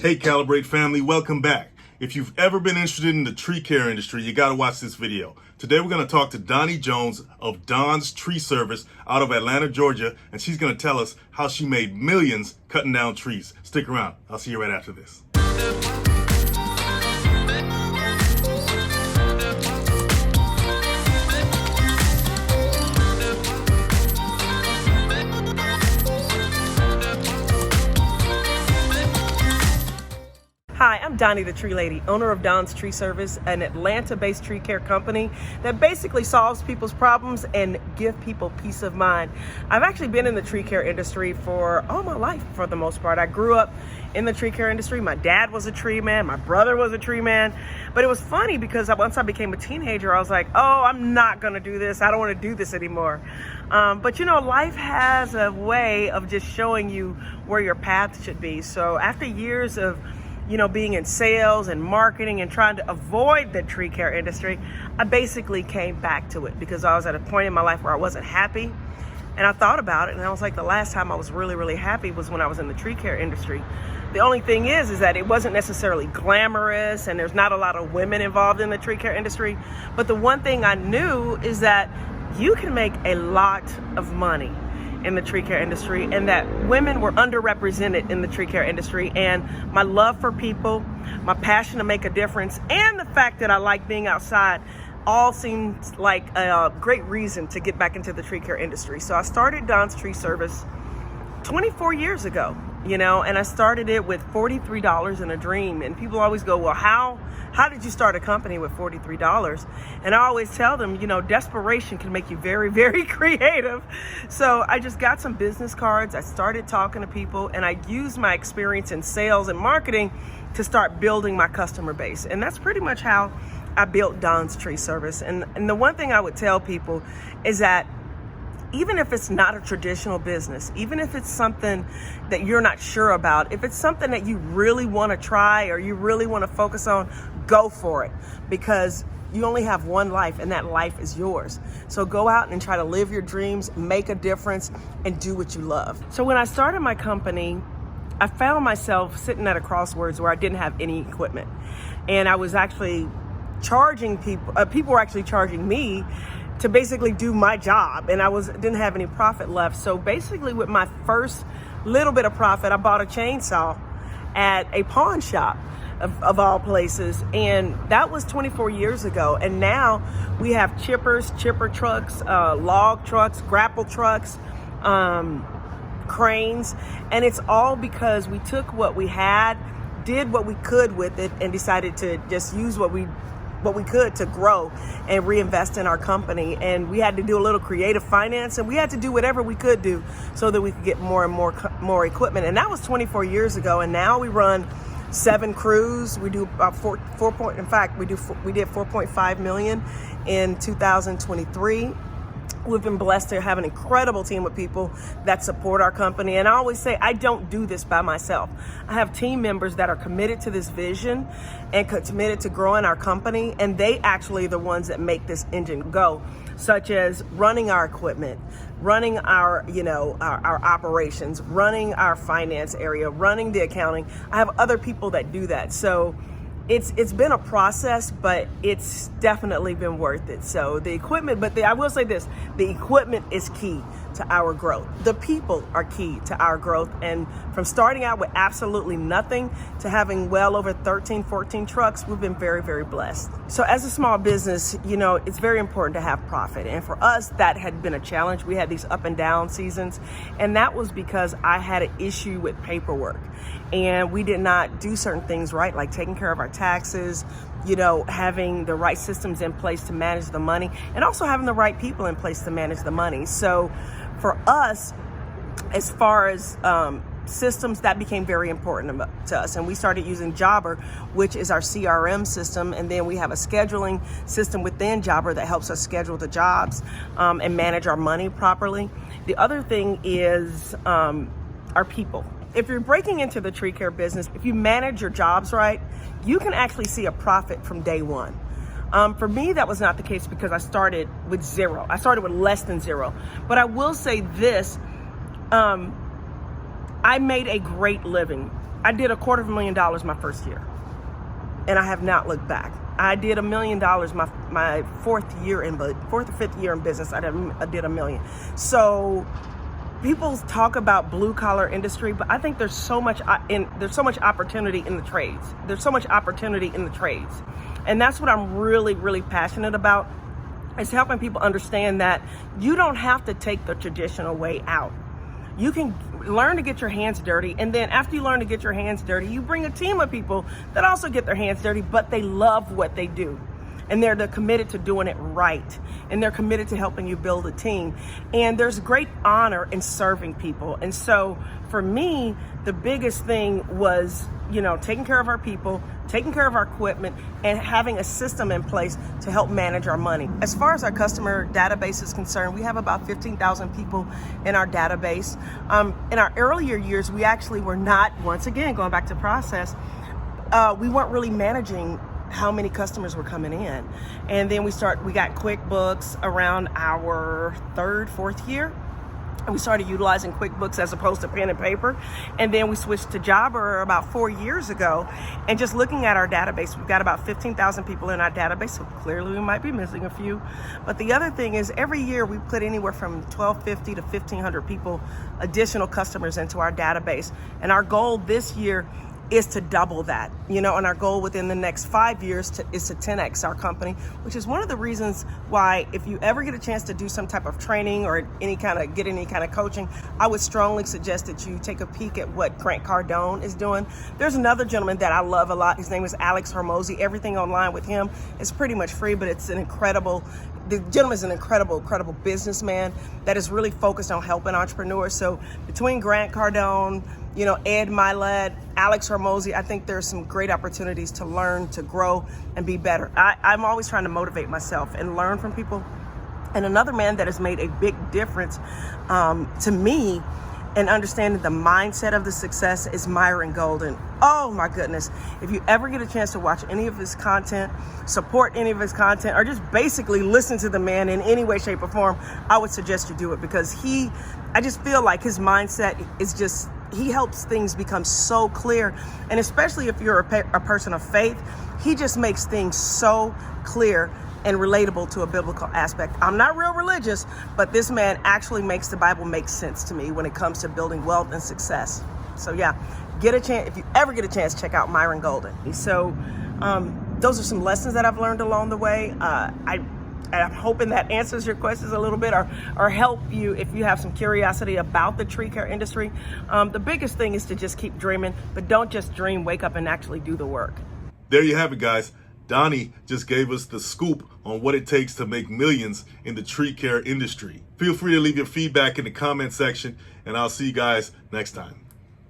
Hey Calibrate family, welcome back. If you've ever been interested in the tree care industry, you gotta watch this video. Today we're gonna talk to Doni Jones of Don's Tree Service out of Atlanta, Georgia, and she's gonna tell us how she made millions cutting down trees. Stick around, I'll see you right after this. Hi, I'm Doni the Tree Lady, owner of Don's Tree Service, an Atlanta-based tree care company that basically solves people's problems and give people peace of mind. I've actually been in the tree care industry for all my life for the most part. I grew up in the tree care industry. My dad was a tree man, my brother was a tree man, but it was funny because once I became a teenager, I was like, oh, I'm not gonna do this. I don't wanna do this anymore. But you know, life has a way of just showing you where your path should be. So after years of being in sales and marketing and trying to avoid the tree care industry, I basically came back to it because I was at a point in my life where I wasn't happy. And I thought about it, and I was like, the last time I was really, really happy was when I was in the tree care industry. The only thing is that it wasn't necessarily glamorous, and there's not a lot of women involved in the tree care industry. But the one thing I knew is that you can make a lot of money in the tree care industry, and that women were underrepresented in the tree care industry. And my love for people, my passion to make a difference, and the fact that I like being outside all seemed like a great reason to get back into the tree care industry. So I started Don's Tree Service 24 years ago, and I started it with $43 in a dream. And people always go, well, how did you start a company with $43? And I always tell them, desperation can make you very, very creative. So I just got some business cards. I started talking to people, and I used my experience in sales and marketing to start building my customer base. And that's pretty much how I built Don's Tree Service. And the one thing I would tell people is that even if it's not a traditional business, even if it's something that you're not sure about, if it's something that you really want to try or you really want to focus on, go for it, because you only have one life and that life is yours. So go out and try to live your dreams, make a difference, and do what you love. So when I started my company, I found myself sitting at a crossroads where I didn't have any equipment. And I was actually charging people were actually charging me to basically do my job, and I didn't have any profit left. So basically with my first little bit of profit, I bought a chainsaw at a pawn shop of all places, and that was 24 years ago. And now we have chippers, chipper trucks, log trucks, grapple trucks, cranes, and it's all because we took what we had, did what we could with it, and decided to just use what we could to grow and reinvest in our company. And we had to do a little creative finance, and we had to do whatever we could do so that we could get more and more equipment. And that was 24 years ago. And now we run 7 crews. We do about we did 4.5 million in 2023. We've been blessed to have an incredible team of people that support our company. And I always say, I don't do this by myself. I have team members that are committed to this vision and committed to growing our company. And they actually are the ones that make this engine go, such as running our equipment, running our operations, running our finance area, running the accounting. I have other people that do that. So it's been a process, but it's definitely been worth it. So the equipment, I will say this, the equipment is key to our growth. The people are key to our growth. And from starting out with absolutely nothing to having well over 13, 14 trucks, we've been very, very blessed. So as a small business, it's very important to have profit. And for us, that had been a challenge. We had these up and down seasons. And that was because I had an issue with paperwork. And we did not do certain things right, like taking care of our taxes, having the right systems in place to manage the money, and also having the right people in place to manage the money. So for us, as far as systems, that became very important to us. And we started using Jobber, which is our CRM system. And then we have a scheduling system within Jobber that helps us schedule the jobs and manage our money properly. The other thing is our people. If you're breaking into the tree care business, if you manage your jobs right, you can actually see a profit from day one. For me, that was not the case because I started with zero. I started with less than zero. But I will say this, I made a great living I did $250,000 my first year, and I have not looked back. I did $1 million my fourth or fifth year in business. I did $1 million. So people talk about blue collar industry, but I think there's so much opportunity in the trades. There's so much opportunity in the trades, and that's what I'm really, really passionate about. Is helping people understand that you don't have to take the traditional way out. You can learn to get your hands dirty, and then after you learn to get your hands dirty, you bring a team of people that also get their hands dirty, but they love what they do. And they're committed to doing it right. And they're committed to helping you build a team. And there's great honor in serving people. And so for me, the biggest thing was, taking care of our people, taking care of our equipment, and having a system in place to help manage our money. As far as our customer database is concerned, we have about 15,000 people in our database. In our earlier years, we actually were not, once again, going back to process, we weren't really managing how many customers were coming in. And then we got QuickBooks around our fourth year. And we started utilizing QuickBooks as opposed to pen and paper. And then we switched to Jobber about 4 years ago. And just looking at our database, we've got about 15,000 people in our database. So clearly we might be missing a few. But the other thing is every year we put anywhere from 1,250 to 1,500 people, additional customers into our database. And our goal this year is to double that, and our goal within the next 5 years is to 10x our company, which is one of the reasons why if you ever get a chance to do some type of training or any kind of coaching, I would strongly suggest that you take a peek at what Grant Cardone is doing. There's another gentleman that I love a lot. His name is Alex Hormozy. Everything online with him is pretty much free, but the gentleman's an incredible businessman that is really focused on helping entrepreneurs. So between Grant Cardone, Ed Milet, Alex Hormozy, I think there's some great opportunities to learn, to grow, and be better. I'm always trying to motivate myself and learn from people. And another man that has made a big difference to me in understanding the mindset of the success is Myron Golden. Oh my goodness. If you ever get a chance to watch any of his content, support any of his content, or just basically listen to the man in any way, shape, or form, I would suggest you do it because I just feel like his mindset is he helps things become so clear. And especially if you're a person of faith, he just makes things so clear and relatable to a biblical aspect. I'm not real religious, but this man actually makes the Bible make sense to me when it comes to building wealth and success. So yeah, if you ever get a chance, check out Myron Golden. So those are some lessons that I've learned along the way. I'm hoping that answers your questions a little bit or help you if you have some curiosity about the tree care industry. The biggest thing is to just keep dreaming, but don't just dream, wake up and actually do the work. There you have it, guys. Donnie just gave us the scoop on what it takes to make millions in the tree care industry. Feel free to leave your feedback in the comment section, and I'll see you guys next time.